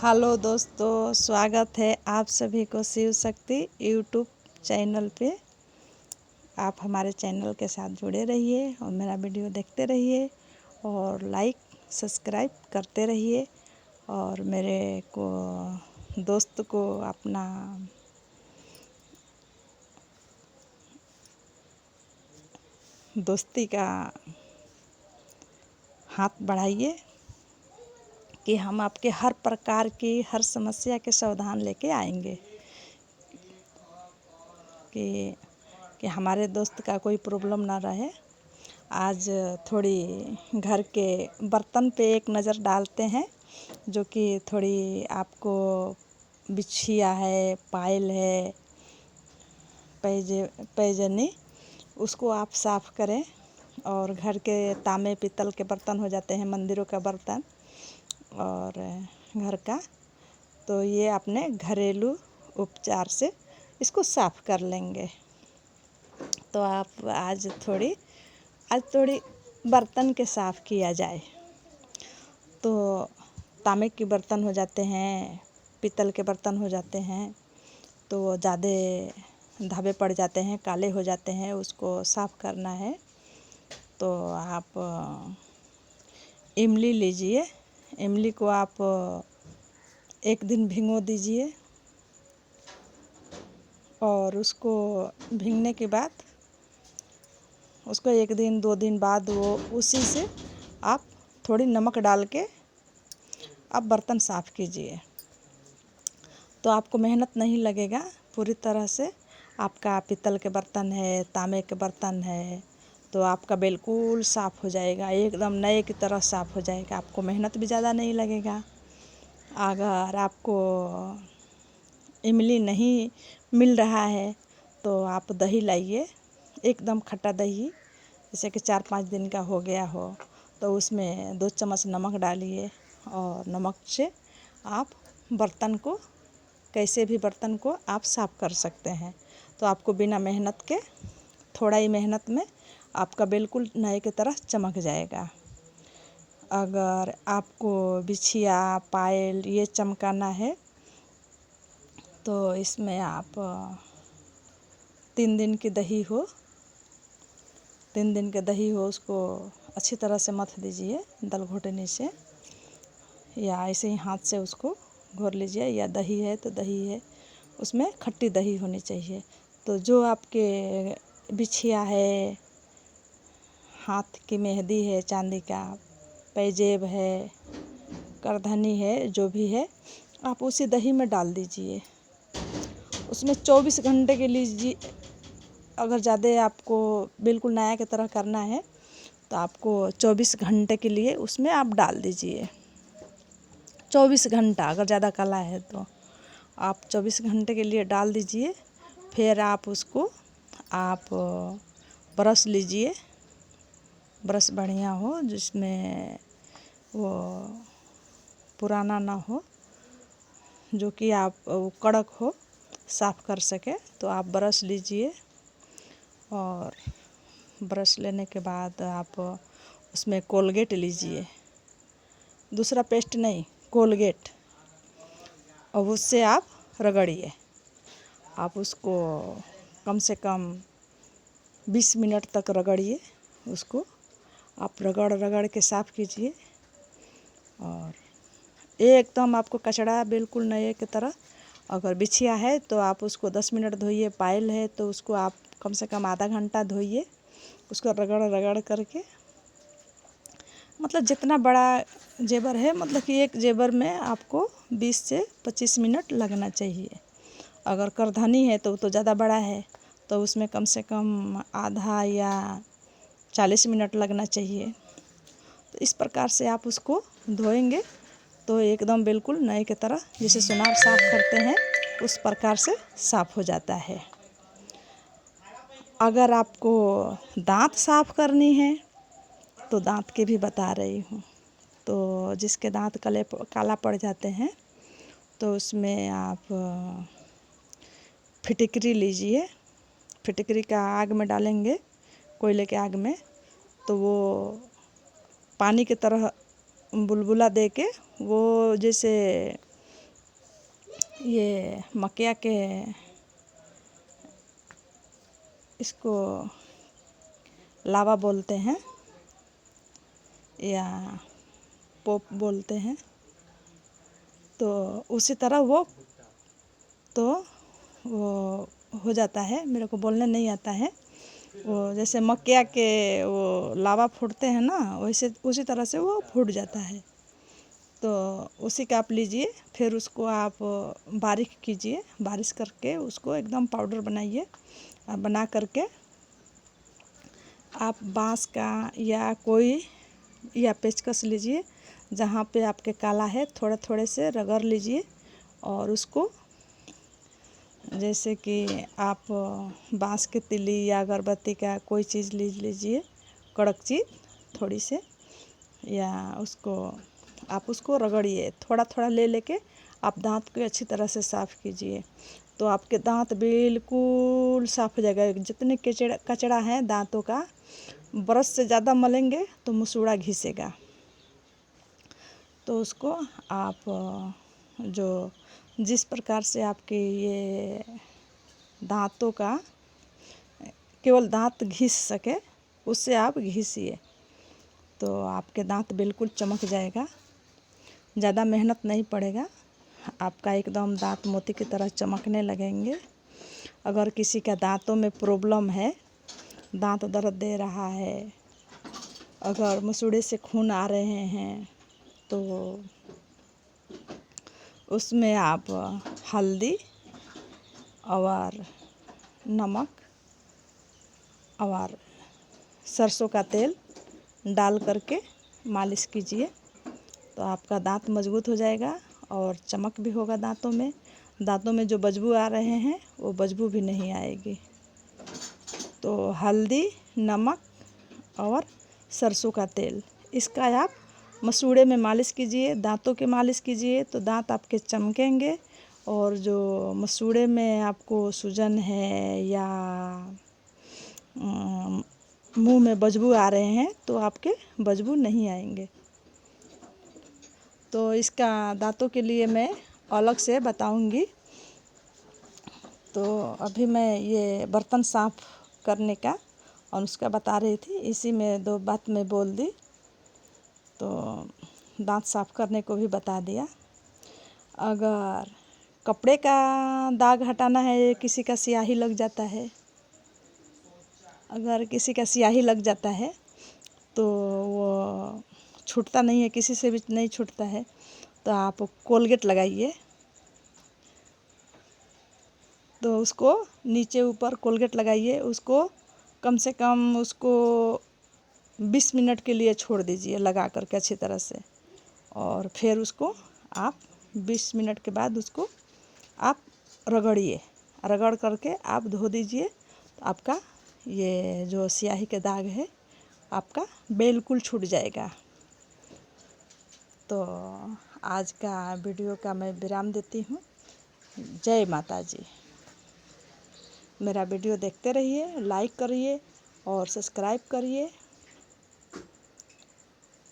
Hello दोस्तों, स्वागत है आप सभी को शिव शक्ति यूट्यूब चैनल पे। आप हमारे चैनल के साथ जुड़े रहिए और मेरा वीडियो देखते रहिए और लाइक सब्सक्राइब करते रहिए और मेरे को दोस्त को अपना दोस्ती का हाथ बढ़ाइए कि हम आपके हर प्रकार की हर समस्या के समाधान लेके आएंगे। कि हमारे दोस्त का कोई प्रॉब्लम ना रहे। आज थोड़ी घर के बर्तन पे एक नज़र डालते हैं, जो कि थोड़ी आपको बिछिया है, पायल है, पैजनी, उसको आप साफ़ करें। और घर के तांबे पीतल के बर्तन हो जाते हैं, मंदिरों का बर्तन और घर का, तो ये अपने घरेलू उपचार से इसको साफ़ कर लेंगे। तो आप आज थोड़ी बर्तन के साफ़ किया जाए। तो तांबे के बर्तन हो जाते हैं, पीतल के बर्तन हो जाते हैं, तो ज़्यादा धब्बे पड़ जाते हैं, काले हो जाते हैं, उसको साफ़ करना है। तो आप इमली लीजिए। इमली को आप एक दिन भिगो दीजिए और उसको भीगने के बाद उसको एक दिन 2 दिन बाद वो उसी से आप थोड़ी नमक डाल के आप बर्तन साफ़ कीजिए। तो आपको मेहनत नहीं लगेगा पूरी तरह से। आपका पीतल के बर्तन है, तांबे के बर्तन है, तो आपका बिल्कुल साफ़ हो जाएगा, एकदम नए की तरह साफ़ हो जाएगा। आपको मेहनत भी ज़्यादा नहीं लगेगा। अगर आपको इमली नहीं मिल रहा है तो आप दही लाइए, एकदम खट्टा दही, जैसे कि 4-5 दिन का हो गया हो, तो उसमें 2 चम्मच नमक डालिए और नमक से आप बर्तन को, कैसे भी बर्तन को आप साफ़ कर सकते हैं। तो आपको बिना मेहनत के, थोड़ा ही मेहनत में आपका बिल्कुल नए की तरह चमक जाएगा। अगर आपको बिछिया, पायल ये चमकाना है तो इसमें आप 3 दिन की दही हो, 3 दिन की दही हो, उसको अच्छी तरह से मथ दीजिए दल घोटनी से, या ऐसे ही हाथ से उसको घोर लीजिए। या दही है तो दही है, उसमें खट्टी दही होनी चाहिए। तो जो आपके बिछिया है, हाथ की मेहंदी है चांदी का, पैजेब है, करधनी है, जो भी है, आप उसी दही में डाल दीजिए। उसमें 24 घंटे के लीजिए। अगर ज़्यादा आपको बिल्कुल नया की तरह करना है तो आपको 24 घंटे के लिए उसमें आप डाल दीजिए। 24 घंटा, अगर ज़्यादा काला है तो आप 24 घंटे के लिए डाल दीजिए। फिर आप उसको ब्रश लीजिए, ब्रश बढ़िया हो, जिसमें वो पुराना ना हो, जो कि आप वो कड़क हो, साफ़ कर सके। तो आप ब्रश लीजिए और ब्रश लेने के बाद आप उसमें कोलगेट लीजिए, दूसरा पेस्ट नहीं, कोलगेट, और उससे आप रगड़िए। आप उसको कम से कम 20 मिनट तक रगड़िए। उसको आप रगड़ रगड़ के साफ़ कीजिए और एकदम आपको कचड़ा बिल्कुल नए की तरह। अगर बिछिया है तो आप उसको 10 मिनट धोइए, पायल है तो उसको आप कम से कम आधा घंटा धोइए। उसको रगड़ रगड़ करके, मतलब जितना बड़ा जेबर है, मतलब कि एक जेबर में आपको 20 से 25 मिनट लगना चाहिए। अगर करधनी है तो ज़्यादा बड़ा है, तो उसमें कम से कम आधा या 40 मिनट लगना चाहिए। तो इस प्रकार से आप उसको धोएंगे तो एकदम बिल्कुल नए की तरह, जैसे सुनार साफ़ करते हैं उस प्रकार से साफ़ हो जाता है। अगर आपको दांत साफ़ करनी है तो दांत के भी बता रही हूँ। तो जिसके दांत काला पड़ जाते हैं तो उसमें आप फिटकरी लीजिए। फिटकरी का आग में डालेंगे, कोयले के आग में, तो वो पानी की तरह बुलबुला दे के, वो जैसे ये मक्या के इसको लावा बोलते हैं या पोप बोलते हैं। तो उसी तरह वो हो जाता है। मेरे को बोलने नहीं आता है। वो जैसे मक्या के वो लावा फूटते हैं ना, वैसे उसी तरह से वो फूट जाता है। तो उसी का आप लीजिए, फिर उसको आप बारीक कीजिए, बारिश करके उसको एकदम पाउडर बनाइए। बना करके आप बांस का या पेचकस लीजिए, जहाँ पे आपके काला है थोड़े थोड़े से रगड़ लीजिए। और उसको जैसे कि आप बांस के तिली या अगरबत्ती का कोई चीज़ लीजिए, कड़क चीज़ थोड़ी से, या आप उसको रगड़िए। थोड़ा थोड़ा ले लेके आप दांत को अच्छी तरह से साफ़ कीजिए, तो आपके दांत बिल्कुल साफ़ हो जाएगा। जितने कचड़ा है दांतों का, ब्रश से ज़्यादा मलेंगे तो मसूड़ा घिसेगा। तो उसको आप जिस प्रकार से आपके ये दांतों का केवल दांत घिस सके, उससे आप घिसिए, तो आपके दांत बिल्कुल चमक जाएगा। ज़्यादा मेहनत नहीं पड़ेगा, आपका एकदम दांत मोती की तरह चमकने लगेंगे। अगर किसी का दांतों में प्रॉब्लम है, दांत दर्द दे रहा है, अगर मसूड़े से खून आ रहे हैं, तो उसमें आप हल्दी और नमक और सरसों का तेल डाल करके मालिश कीजिए, तो आपका दांत मजबूत हो जाएगा और चमक भी होगा दांतों में। दांतों में जो बदबू आ रहे हैं वो बदबू भी नहीं आएगी। तो हल्दी, नमक और सरसों का तेल, इसका आप मसूड़े में मालिश कीजिए, दांतों के मालिश कीजिए, तो दांत आपके चमकेंगे। और जो मसूड़े में आपको सूजन है या मुंह में बदबू आ रहे हैं, तो आपके बदबू नहीं आएंगे। तो इसका दांतों के लिए मैं अलग से बताऊंगी। तो अभी मैं ये बर्तन साफ़ करने का और उसका बता रही थी, इसी में 2 बात मैं बोल दी। तो दांत साफ़ करने को भी बता दिया। अगर कपड़े का दाग हटाना है, किसी का स्याही लग जाता है, अगर किसी का स्याही लग जाता है तो वो छूटता नहीं है, किसी से भी नहीं छूटता है, तो आप कोलगेट लगाइए। तो उसको नीचे ऊपर कोलगेट लगाइए, उसको कम से कम 20 मिनट के लिए छोड़ दीजिए लगा करके अच्छी तरह से। और फिर उसको आप 20 मिनट के बाद उसको आप रगड़िए, रगड़ करके आप धो दीजिए। तो आपका ये जो स्याही के दाग है आपका बिल्कुल छूट जाएगा। तो आज का वीडियो का मैं विराम देती हूँ। जय माता जी। मेरा वीडियो देखते रहिए, लाइक करिए और सब्सक्राइब करिए।